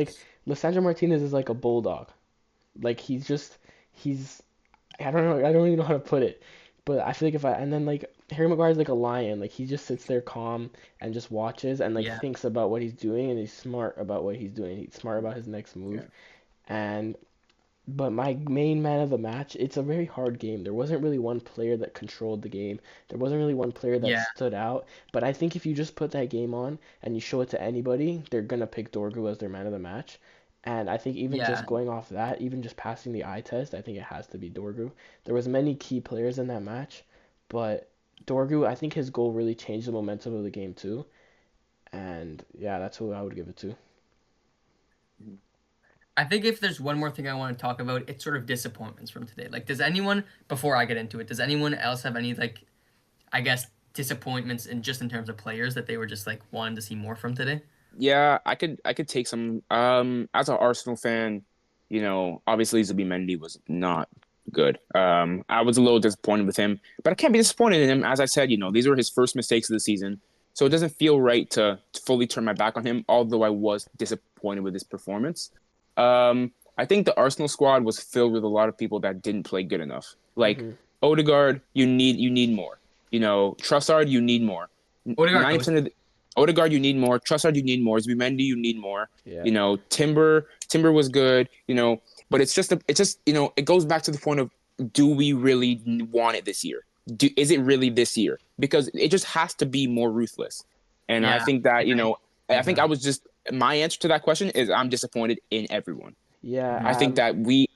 Lissandro Martinez is like a bulldog. Like he's I don't know, I don't even know how to put it. But I feel like if I and then like Harry Maguire's like a lion. Like he just sits there calm and just watches and like Yeah, thinks about what he's doing and he's smart about what he's doing. He's smart about his next Yeah. move. And but my main man of the match, it's a very hard game. There wasn't really one player that controlled the game. There wasn't really one player that yeah, stood out. But I think if you just put that game on and you show it to anybody, they're gonna pick Dorgu as their man of the match. And I think even just yeah, going off that, even just passing the eye test, I think it has to be Dorgu. There was many key players in that match, but Dorgu, I think his goal really changed the momentum of the game too. And yeah, that's who I would give it to. I think if there's one more thing I want to talk about, it's sort of disappointments from today. Like, does anyone, before I get into it, does anyone else have any, like, I guess, disappointments in just in terms of players that they were just like wanting to see more from today? Yeah, I could take some. As an Arsenal fan, obviously Zubimendi was not good. I was a little disappointed with him, but I can't be disappointed in him. As I said, these were his first mistakes of the season, so it doesn't feel right to fully turn my back on him. Although I was disappointed with his performance. I think the Arsenal squad was filled with a lot of people that didn't play good enough. Like Hmm. Odegaard, you need more. Trossard, you need more. Odegaard Ninety goes. percent of Odegaard, you need more. Trossard, you need more. Zubimendi, you need more. Yeah. Timber was good. But it goes back to the point of, do we really want it this year? Is it really this year? Because it just has to be more ruthless. And I Yeah, think that I I think think that. I was just my answer to that question is I'm disappointed in everyone. Yeah. I Mhm. think that we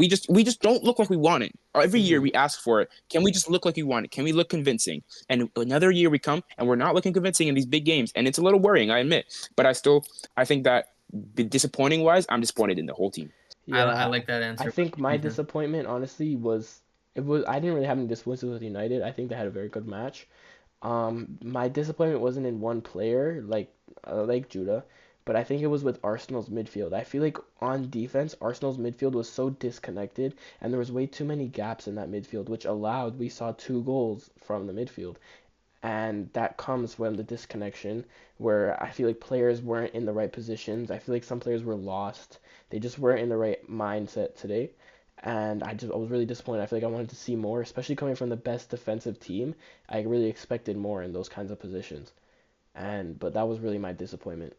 just don't look like we want it. Every year Hmm. we ask for it. Can we just look like we want it? Can we look convincing? And another year we come and we're not looking convincing in these big games, and it's a little worrying, I admit. But I think that disappointing wise, I'm disappointed in the whole team. I Yeah, like that I answer. think my Ethan. disappointment honestly was it was I didn't really have any disappointments with United. I think they had a very good match. My disappointment wasn't in one player like Judah, but I think it was with Arsenal's midfield. I feel like on defense, Arsenal's midfield was so disconnected, and there was way too many gaps in that midfield, which allowed we saw two goals from the midfield. And that comes from the disconnection where I feel like players weren't in the right positions. I feel like some players were lost. They just weren't in the right mindset today. And I was really disappointed. I feel like I wanted to see more, especially coming from the best defensive team. I really expected more in those kinds of positions. But that was really my disappointment.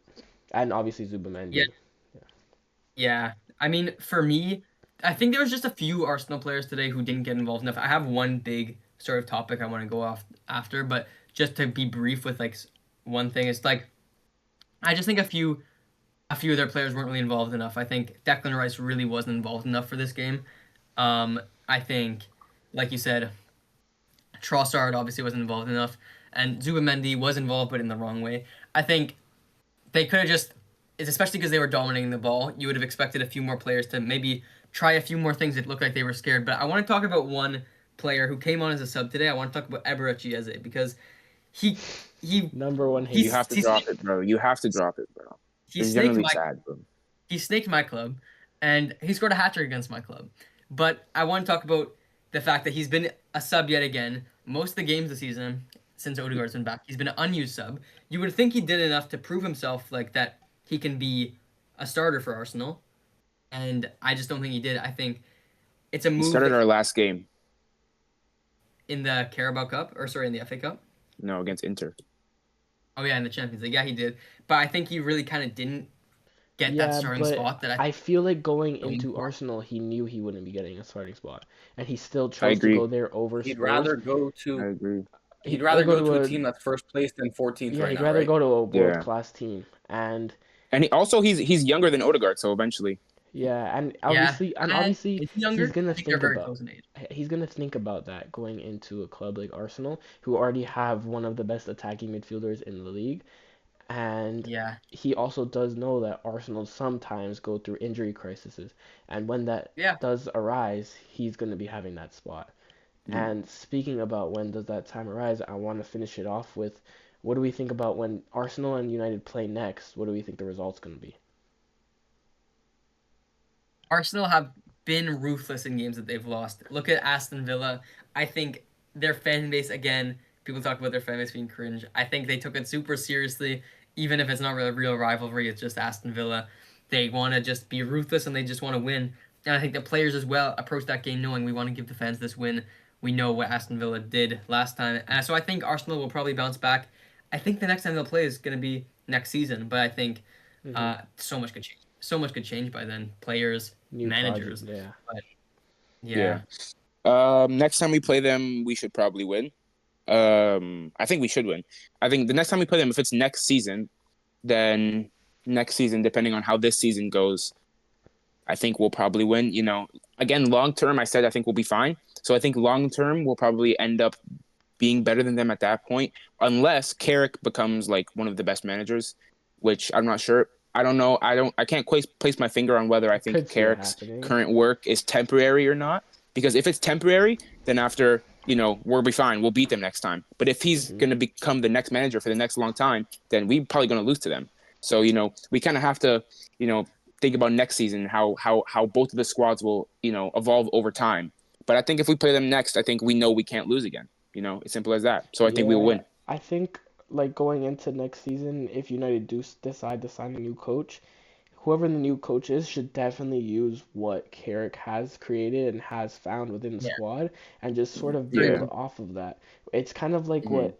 And obviously Yeah, Zubamendi. yeah. I mean, for me, I think there was just a few Arsenal players today who didn't get involved enough. I have one big sort of topic I want to go off after, but just to be brief with like one thing, it's like I just think a few of their players weren't really involved enough. I think Declan Rice really wasn't involved enough for this game. I think, like you said, Trossard obviously wasn't involved enough, and Zubamendi was involved, but in the wrong way. I think they could have just, it's especially because they were dominating the ball. You would have expected a few more players to maybe try a few more things that looked like they were scared. But I want to talk about one player who came on as a sub today. I want to talk about Eberechi Eze because he he Number one You hater. have to drop it, bro. You have to drop it, bro. he It's snaked generally my sad, bro. he snaked my club, and he scored a hat trick against my club. But I want to talk about the fact that he's been a sub yet again. Most of the games this season, since Odegaard's been back, he's been an unused sub. You would think he did enough to prove himself, like that he can be a starter for Arsenal, and I just don't think he did. I think it's a He move started that our last game, in the Carabao Cup, or sorry, in the FA Cup. against Inter. Oh yeah, in the Champions League, yeah, he did. But I think he really kind of didn't get that Yeah, starting but spot that I I feel like going think going into for. Arsenal, he knew he wouldn't be getting a starting spot, and he still I chose to agree. go there over He'd Spurs. rather go I to agree. he'd He'd rather rather go go to to a a team that's first place than 14th yeah, right he'd now, rather right? go to a world Yeah. class team, and And he's younger than Odegaard, so eventually. yeah, and Yeah, obviously is he he's younger? gonna I think they're think very about close in age. he's gonna think about that going into a club like Arsenal, who already have one of the best attacking midfielders in the league. And Yeah, he also does know that Arsenal sometimes go through injury crises. And when that yeah. does arise, he's going to be having that spot. Mm. And speaking about when does that time arise, I want to finish it off with what do we think about when Arsenal and United play next? What do we think the result's going to be? Arsenal have been ruthless in games that they've lost. Look at Aston Villa. I think their fan base, again, people talk about their fan base being cringe. I think they took it super seriously, even if it's not really a real rivalry, it's just Aston Villa. They want to just be ruthless and they just want to win. And I think the players as well approach that game knowing we want to give the fans this win. We know what Aston Villa did last time. And so I think Arsenal will probably bounce back. I think the next time they'll play is going to be next season, but I think Hmm. so much could change. So much could change by then. Players, New project, managers. yeah. But Yeah. yeah, Next time we play them, we should probably win. I think we should win. I think the next time we play them, if it's next season, then next season, depending on how this season goes, I think we'll probably win. Again, long term, I said I think we'll be fine. So I think long term, we'll probably end up being better than them at that point, unless Carrick becomes like one of the best managers, which I'm not sure. I don't know. I can't place my finger on whether I I think could see it Carrick's happening. current work is temporary or not. Because if it's temporary, then after we'll be fine. We'll beat them next time. But if he's Hmm. going to become the next manager for the next long time, then we're probably going to lose to them. So we kind of have to think about next season how both of the squads will evolve over time. But I think if we play them next, I think we know we can't lose again. It's simple as that. So I think we will Yeah, win. I think like going into next season, if United do decide to sign a new coach, whoever the new coach is should definitely use what Carrick has created and has found within the yeah, squad and just sort of agree. build Yeah. off of that. It's kind of like Hmm. what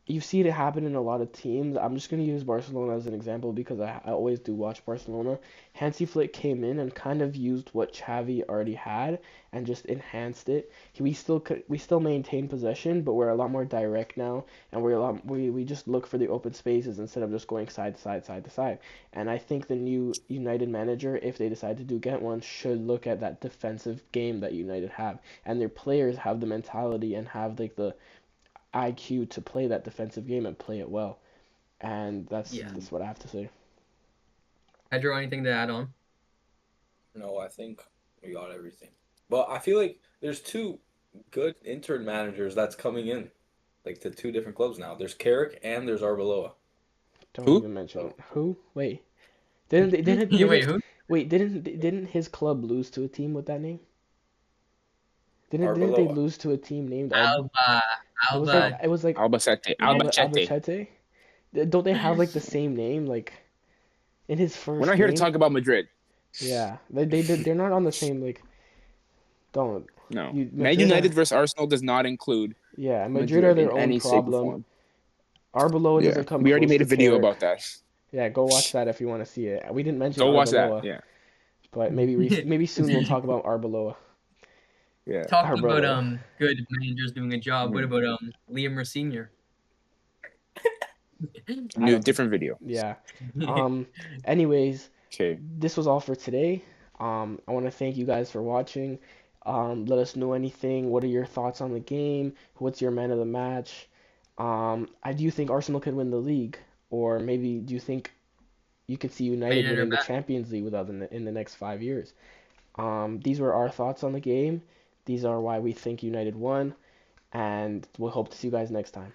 you see it happen in a lot of teams. I'm just going to use Barcelona as an example because I always do watch Barcelona. Hansi Flick came in and kind of used what Xavi already had and just enhanced it. We still maintain possession, but we're a lot more direct now, and we just look for the open spaces instead of just going side to side, side to side. And I think the new United manager, if they decide to do get one, should look at that defensive game that United have, and their players have the mentality and have like the IQ to play that defensive game and play it well. And that's Yeah. that's what I have to say. Pedro, anything to add on? No, I think we got everything. But I feel like there's two good intern managers that's coming in, like the two different clubs now. There's Carrick and there's Arbeloa. Don't Who? even mention So it. Who? Wait. Didn't they, didn't Wait, didn't who? wait didn't his club lose to a team with that name? Didn't they Arbeloa. lose to a team named Alba. It was like Alba. it was like Albacete. Yeah. Albacete. Albacete. Don't they have like the same name like in his We're first not here to name? talk about Madrid. Yeah, they're not on the same like. Don't No. you Man Madrid United are versus Arsenal does not include yeah Madrid are Madrid in their own any shape or problem. form. Arbeloa Yeah. doesn't come We already close made to a video Carrick. about that. Yeah, go watch that if you want to see it. We didn't mention Go watch that. Arbeloa, Yeah. but maybe soon we'll talk about Arbeloa. Yeah. Talking about Arbeloa. good managers doing a job. What Mhm. about Liam Senior? I New don't. different video. Yeah. Um. Anyways, Okay. this was all for today. I want to thank you guys for watching. Let us know anything. What are your thoughts on the game? What's your man of the match? I do you think Arsenal could win the league, or maybe do you think you could see Man United United are winning the back. Champions League with us in the next 5 years? These were our thoughts on the game. These are why we think United won, and we'll hope to see you guys next time.